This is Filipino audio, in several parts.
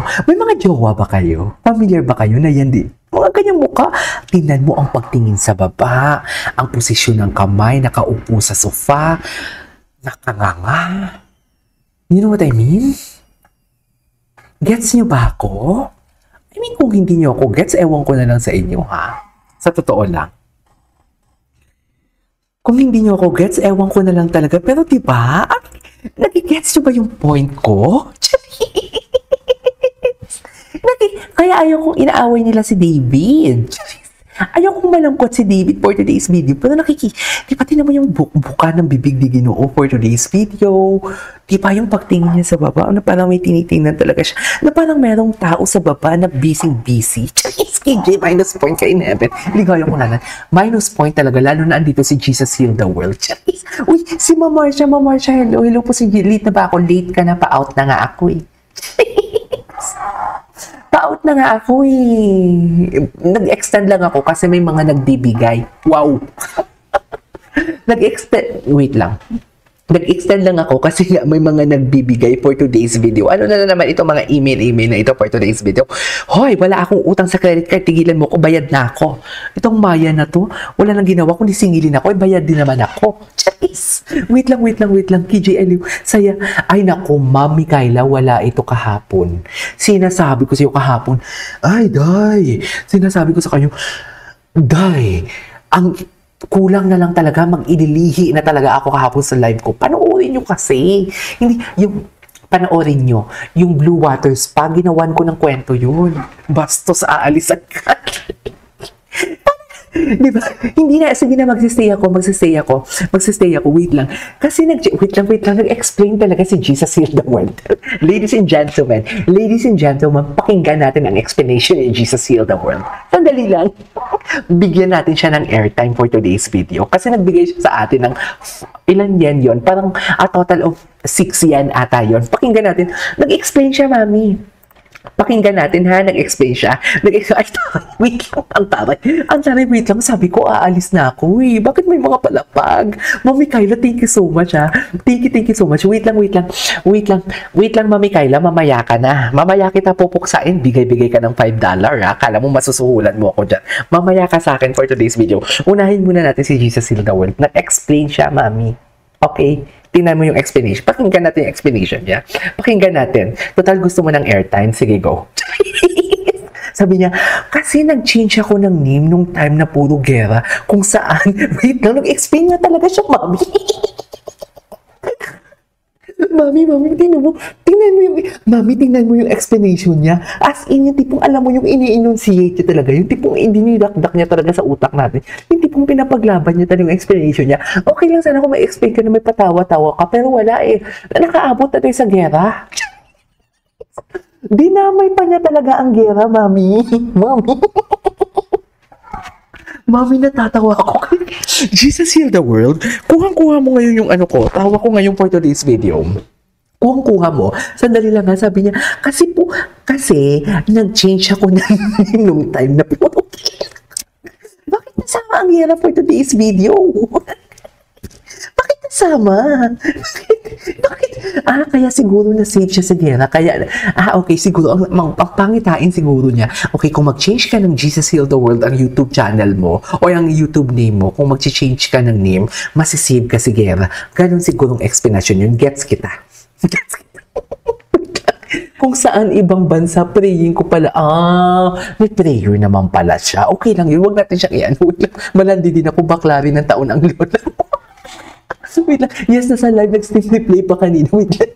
kayo? May mga jowa ba kayo? Familiar ba kayo na yan din? Mga ganyang mukha. Tingnan mo ang pagtingin sa baba, ang posisyon ng kamay, nakaupo sa sofa, nakanganga. You know what I mean? Gets nyo ba ako? I mean, kung hindi nyo ako gets, ewan ko na lang sa inyo, ha? Sa totoo lang. Kung hindi nyo ako gets, ewan ko na lang talaga. Pero diba, nagigets nyo ba yung point ko? Kaya ayaw kong inaaway nila si David. Ayaw kong malangkot si David for today's video. Pero di ba tinan mo yung buka ng bibig ni Ginoo for today's video? Di ba yung pagtingin niya sa baba? Na parang may tinitingnan talaga siya. Na parang merong tao sa baba na busy. Charis, KJ, minus point ka in heaven. Ligaya ko na. Minus point talaga. Lalo na andito si Jesus Heal the World. Charis. Uy, si Mama Marcia, hello. Hello po si Late na ba ako? Late ka na, pa-out na nga ako eh. Pa-out na nga ako eh. Nag-extend lang ako kasi may mga nagbibigay. Wow! Nag-extend lang ako kasi nga may mga nagbibigay for today's video. Ano na naman ito, mga email na ito for today's video. Hoy, wala akong utang sa credit card. Tigilan mo ko, bayad na ako. Itong Maya na to, wala nang ginawa kundi singilin ako. Bayad din naman ako. Charis! Wait lang. KJ Aliw. Saya. Ay naku, Mami Kayla, wala ito kahapon. Sinasabi ko sa iyo kahapon, ay, Day. Sinasabi ko sa kayo, Day, ang kulang na lang talaga, mag-ililihi na talaga ako kahapon sa live ko. Panoorin nyo kasi. Hindi, panoorin nyo. Yung Blue Water Spa, ginawan ko ng kwento yun. Bastos, aalis agad. Diba? Hindi na, sige na, magsistay ako. Wait lang. Kasi wait lang, nag-explain talaga si Jesus Heal the World. Ladies and gentlemen, pakinggan natin ang explanation ni Jesus Heal the World. Sandali lang. Bigyan natin siya ng airtime for today's video. Kasi nagbigay siya sa atin ng, ilan yen yon? Parang a total of 6 yen ata yon. Pakinggan natin. Nag-explain siya, Mami. Pakinggan natin ha, nag-explain siya. Ay, wait lang, ang taray, wait lang, sabi ko, aalis na ako eh. Bakit may mga palapag? Mami Kayla, thank you so much ha. Thank you so much. Wait lang, Mami Kayla, mamaya ka na. Mamaya kita pupuksain, bigay ka ng $5 ha. Kala mo masusuhulan mo ako dyan. Mamaya ka sa akin for today's video. Unahin muna natin si Jesus Heal the World. Nag-explain siya, Mami. Okay? Tingnan mo yung explanation. Pakinggan natin yung explanation niya. Pakinggan natin. Total, gusto mo ng airtime? Sige, go. Sabi niya, kasi nag-change ako ng name nung time na puro gera. Kung saan, wait lang, nag-explain niya talaga siya, Mami. Mami, tingnan mo yung explanation niya. As in, yung tipong, alam mo, yung ini-enunciate niya talaga, yung tipong dinidakdak niya talaga sa utak natin, yung tipong pinapaglaban niya talaga yung explanation niya. Okay lang sana kung may explain ka na may patawa-tawa ka, pero wala eh. Nakaabot na tayo sa gera. Dinamay pa niya talaga ang gera, Mami. Mami, natatawa ako. Jesus Heal the World. Kuhang-kuha mo ngayon yung ano ko. Tawa ko ngayon for today's video. Kuhang-kuha mo. Sandali lang ha, sabi niya. Kasi, nag-change ako nung time na po. Bakit nasama ang hira for today's video? Bakit nasama? Bakit? Kaya siguro na-save siya sa gera. Okay, siguro, ang pangitain siguro niya, okay, kung mag-change ka ng Jesus Heal the World, ang YouTube channel mo, o ang YouTube name mo, kung mag-change ka ng name, masisave ka sa gera. Ganon sigurong explanation yun. Gets kita. Kung saan ibang bansa, praying ko pala, may prayer naman pala siya. Okay lang yun, huwag natin siyang iyan. Malandi din ako, bakla rin ng taon ang lola. Wait lang. Yes, nasa live, nag-replay pa kanina. Wait lang.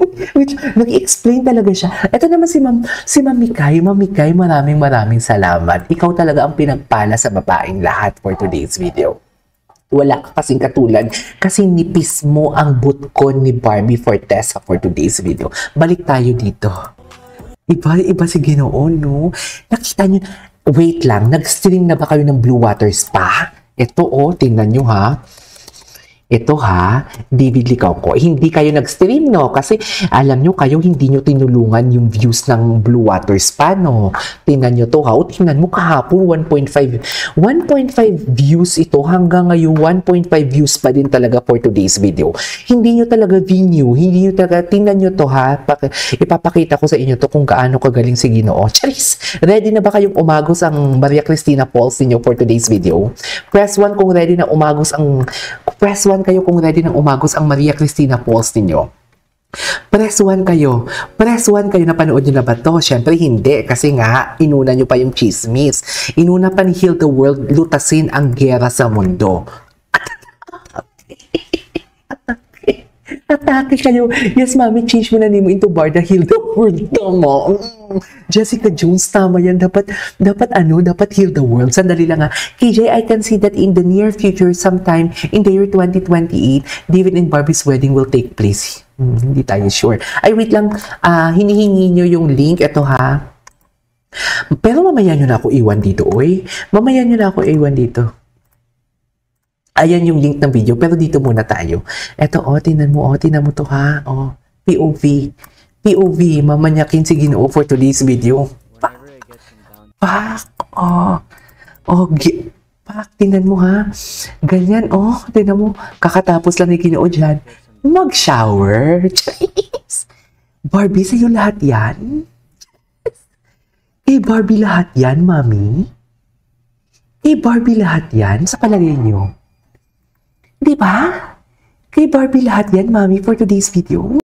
Nag-explain talaga siya. Ito naman si Mami Kay. Mami Kay, maraming salamat. Ikaw talaga ang pinagpala sa babaeng lahat for today's video. Wala ka kasing katulad. Kasi nipis mo ang butkon ni Barbie Fortesa for today's video. Balik tayo dito. Iba si Ginoo, no? Nakita nyo, wait lang, nag-stream na ba kayo ng Blue Water Spa? Ito, tingnan nyo ha. Ito ha, David Licauco, hindi kayo nag-stream, no? Kasi alam nyo kayo, hindi nyo tinulungan yung views ng Blue Water Spa, no? Tingnan nyo to ha. O tingnan mo kahapon, 1.5 views ito. Hanggang ngayon, 1.5 views pa din talaga for today's video. Hindi nyo talaga view, hindi nyo talaga, tingnan nyo to ha. Ipapakita ko sa inyo to kung gaano kagaling si Ginoo. Charis! Ready na ba kayong umagos ang Maria Cristina Pauls ninyo for today's video? Press 1 kung ready na umagos ang Press 1 kayo kung ready nang umagos ang Maria Cristina Pauls ninyo. Press 1 kayo. Press 1 kayo, napanood nyo na ba to? Siyempre hindi, kasi nga, inuna nyo pa yung chismis. Inuna pa ni Heal the World, lutasin ang gera sa mundo. Atake kayo. Yes, mami, change mo na name mo into Barda Heal the World. Tama. Jessica Jones, tama yan. Dapat heal the world. Sandali lang ha. KJ, I can see that in the near future, sometime in the year 2028, David and Barbie's wedding will take place. Hindi tayo sure. Ay, wait lang. Hinihingi nyo yung link. Ito ha. Pero mamaya nyo na ako iwan dito, oy. Mamaya nyo na ako iwan dito. Ayan yung link ng video, pero dito muna tayo. Eto, tinan mo to ha. POV, mamanyakin si Ginoo for today's video. Pak, tinan mo ha. Ganyan, tinan mo. Kakatapos lang ni Ginoo dyan. Mag-shower. Barbie, sa'yo lahat yan? Kay Barbie lahat yan, mami? Kay Barbie lahat yan, sa palagay nyo? Diba? Kay Barbie lahat yan, mami, for today's video.